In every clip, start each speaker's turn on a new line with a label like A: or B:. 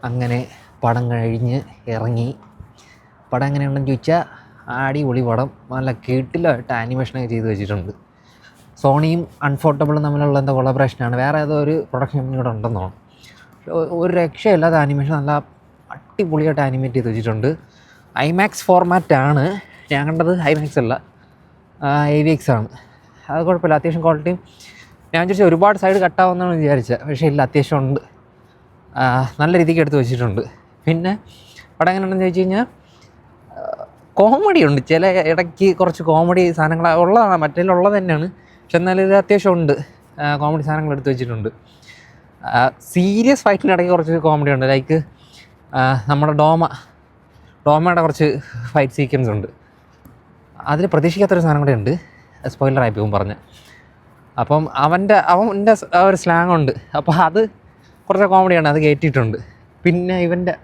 A: അങ്ങനെ പടം കഴിഞ്ഞ് ഇറങ്ങി. പടം എങ്ങനെയുണ്ടെന്ന് ചോദിച്ചാൽ അടിപൊളി പടം. നല്ല കിടിലമായിട്ട് ആനിമേഷനൊക്കെ ചെയ്ത് വെച്ചിട്ടുണ്ട്. സോണിയും അൺഫോർട്ടബിളും തമ്മിലുള്ള എന്താ കൊളാബറേഷനാണ്. വേറെ ഏതോ ഒരു പ്രൊഡക്ഷൻ കമ്പനി കൂടെ ഉണ്ടെന്ന് തോന്നുന്നു. ഒരു രക്ഷയില്ലാത്ത ആനിമേഷൻ, നല്ല അടിപൊളിയായിട്ട് ആനിമേറ്റ് ചെയ്ത് വെച്ചിട്ടുണ്ട്. ഐമാക്സ് ഫോർമാറ്റാണ് ഞാൻ കണ്ടത്. ഐമാക്സ് അല്ല, AVX ആണ്. അത് കുഴപ്പമില്ല, അത്യാവശ്യം ക്വാളിറ്റിയും. ഞാൻ വിചാരിച്ചാൽ ഒരുപാട് സൈഡ് കട്ടാവുമെന്നാണ് വിചാരിച്ചത്, പക്ഷേ ഇല്ല, അത്യാവശ്യം ഉണ്ട്. നല്ല രീതിക്ക് എടുത്ത് വെച്ചിട്ടുണ്ട്. പിന്നെ പടം എങ്ങനെ ഉണ്ടെന്ന് ചോദിച്ചു കഴിഞ്ഞാൽ കോമഡി ഉണ്ട്. ചില ഇടയ്ക്ക് കുറച്ച് കോമഡി സാധനങ്ങൾ ഉള്ളതാണ്, മറ്റേലുള്ളത് തന്നെയാണ്. പക്ഷെ എന്നാലും ഇത് അത്യാവശ്യം ഉണ്ട്, കോമഡി സാധനങ്ങൾ എടുത്ത് വെച്ചിട്ടുണ്ട്. സീരിയസ് ഫൈറ്റിനിടയ്ക്ക് കുറച്ച് കോമഡി ഉണ്ട്. ലൈക്ക് നമ്മുടെ ഡോമയുടെ കുറച്ച് ഫൈറ്റ് സീക്വൻസ് ഉണ്ട്. അതിൽ പ്രതീക്ഷിക്കാത്തൊരു സാധനം കൂടെ ഉണ്ട്, സ്പോയിലറായി പോകും പറഞ്ഞ്. അപ്പം അവൻ്റെ ഒരു സ്ലാങ് ഉണ്ട്, അപ്പോൾ അത് കുറച്ച് കോമഡിയാണ്, അത് കയറ്റിയിട്ടുണ്ട്. പിന്നെ ഇവൻ്റെ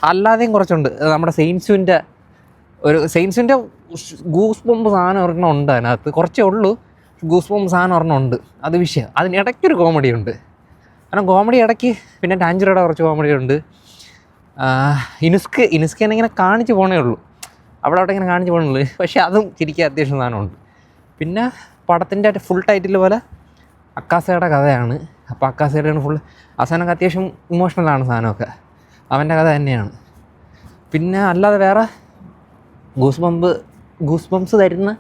A: അല്ലാതെയും കുറച്ചുണ്ട്. നമ്മുടെ സെയിൻസുവിൻ്റെ ഗൂസ് ബോംബ് സാധനം ഒരെണ്ണം ഉണ്ട് അതിനകത്ത്. കുറച്ചേ ഉള്ളൂ, ഗൂസ് ബോംബ് സാധനം ഒരെണ്ണം ഉണ്ട്. അത് വിഷയം. അതിനിടയ്ക്കൊരു കോമഡി ഉണ്ട്. കാരണം കോമഡി ഇടയ്ക്ക്. പിന്നെ ടാഞ്ചുറയുടെ കുറച്ച് കോമഡി ഉണ്ട്. ഇനുസ്ക് എന്നെ ഇങ്ങനെ കാണിച്ച് പോകണേ ഉള്ളൂ, അവിടെ ഇങ്ങനെ കാണിച്ച് പോകണുള്ളൂ. പക്ഷേ അതും ചിരിക്കാൻ അത്യാവശ്യം സാധനമുണ്ട്. പിന്നെ പടത്തിൻ്റെ ഫുൾ ടൈറ്റിൽ പോലെ അക്കാസയുടെ കഥയാണ്. അപ്പോൾ അക്കാസയുടെയാണ് ഫുൾ. അവസാനമൊക്കെ അത്യാവശ്യം ഇമോഷണലാണ് സാധനമൊക്കെ, അവൻ്റെ കഥ തന്നെയാണ്. പിന്നെ അല്ലാതെ വേറെ ഗൂസ് ബംസ് തരുന്ന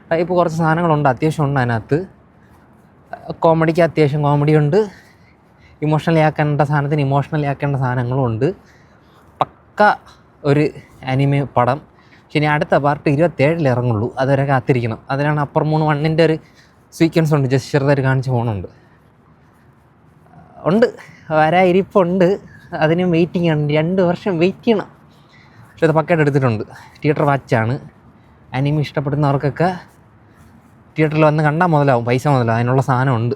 A: ടൈപ്പ് കുറച്ച് സാധനങ്ങളുണ്ട്, അത്യാവശ്യം ഉണ്ട് അതിനകത്ത്. കോമഡിക്ക് അത്യാവശ്യം കോമഡിയുണ്ട്, ഇമോഷണലി ആക്കേണ്ട സാധനത്തിന് ഇമോഷണലി ആക്കേണ്ട സാധനങ്ങളും ഉണ്ട്. പക്ക ഒരു അനിമെ പടം. ശരി, അടുത്ത പാർട്ട് 27 ഇറങ്ങുള്ളൂ, അതുവരെ കാത്തിരിക്കണം. അതിനാണ് അപ്പർ മൂൺ 1 ഒരു സീക്വൻസ് ഉണ്ട്, ജസ്റ്റ് ചെറുതായിട്ട് കാണിച്ച് പോകുന്നുണ്ട്. വരാതിരിപ്പുണ്ട്, അതിനും വെയിറ്റിംഗ് ആണ്. 2 വർഷം വെയിറ്റ് ചെയ്യണം. പക്ഷെ അത് പക്കയായിട്ട് എടുത്തിട്ടുണ്ട്. തിയേറ്റർ വാച്ചാണ്. അനിമി ഇഷ്ടപ്പെടുന്നവർക്കൊക്കെ തിയേറ്ററിൽ വന്ന് കണ്ടാൽ മുതലാവും, പൈസ മുതലാവും, അതിനുള്ള സാധനമുണ്ട്.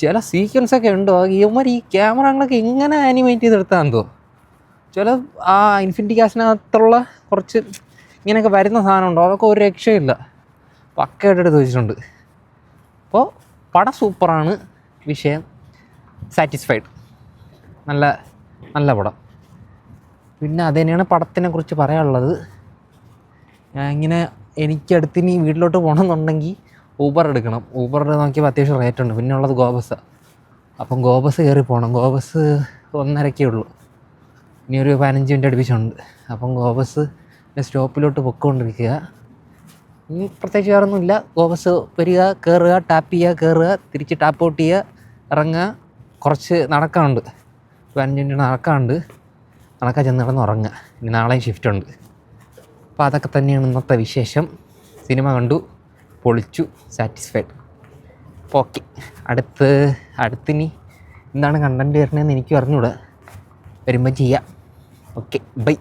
A: ചില സീക്വൻസൊക്കെ ഉണ്ടോ ഇവന്മാർ ഈ ക്യാമറകളൊക്കെ എങ്ങനെ ആനിമേറ്റ് ചെയ്തെടുത്താന്ന് തോന്നും. ചില ആ ഇൻഫിനിറ്റി കാസിനകത്തുള്ള കുറച്ച് ഇങ്ങനെയൊക്കെ വരുന്ന സാധനമുണ്ടോ, അതൊക്കെ ഒരു രക്ഷയില്ല, പക്കയായിട്ട് എടുത്ത് വെച്ചിട്ടുണ്ട്. അപ്പോൾ പടം സൂപ്പറാണ്, വിഷയം സാറ്റിസ്ഫൈഡ്. നല്ല പടം. പിന്നെ അത് തന്നെയാണ് പടത്തിനെ കുറിച്ച് പറയാനുള്ളത്. എനിക്കടുത്തിനി വീട്ടിലോട്ട് പോകണമെന്നുണ്ടെങ്കിൽ ഊബർ എടുക്കണം. ഊബർ നോക്കിയപ്പോൾ അത്യാവശ്യം റേറ്റ് ഉണ്ട്. പിന്നെ ഉള്ളത് ഗോബസ്സാണ്. അപ്പം ഗോബസ് കയറി പോകണം. ഗോബസ് 1.5 ഉള്ളൂ, ഇനി ഒരു 15 മിനിറ്റ് അടുപ്പിച്ചുണ്ട്. അപ്പം ഗോബസ് സ്റ്റോപ്പിലോട്ട് പൊയ്ക്കൊണ്ടിരിക്കുക. ഇനി പ്രത്യേകിച്ച് വേറൊന്നുമില്ല. ഗോബസ് വരിക, കയറുക, ടാപ്പ് ചെയ്യുക, കയറുക, തിരിച്ച് ടാപ്പ് ഔട്ട് ചെയ്യുക, ഇറങ്ങുക. കുറച്ച് നടക്കാനുണ്ട്, 15 മിനിറ്റ് നടക്കാൻ ചെന്ന് കിടന്ന് ഉറങ്ങുക. ഇനി നാളെയും ഷിഫ്റ്റ് ഉണ്ട്. അപ്പോൾ അതൊക്കെ തന്നെയാണ് ഇന്നത്തെ വിശേഷം. സിനിമ കണ്ടു, പൊളിച്ചു, സാറ്റിസ്ഫൈഡ്. അപ്പോൾ ഓക്കെ, അടുത്തിനി എന്താണ് കണ്ടൻറ്റ് വരണതെന്ന് എനിക്ക് അറിഞ്ഞൂടാ. വരുമ്പോൾ ചെയ്യാം. Okay, by.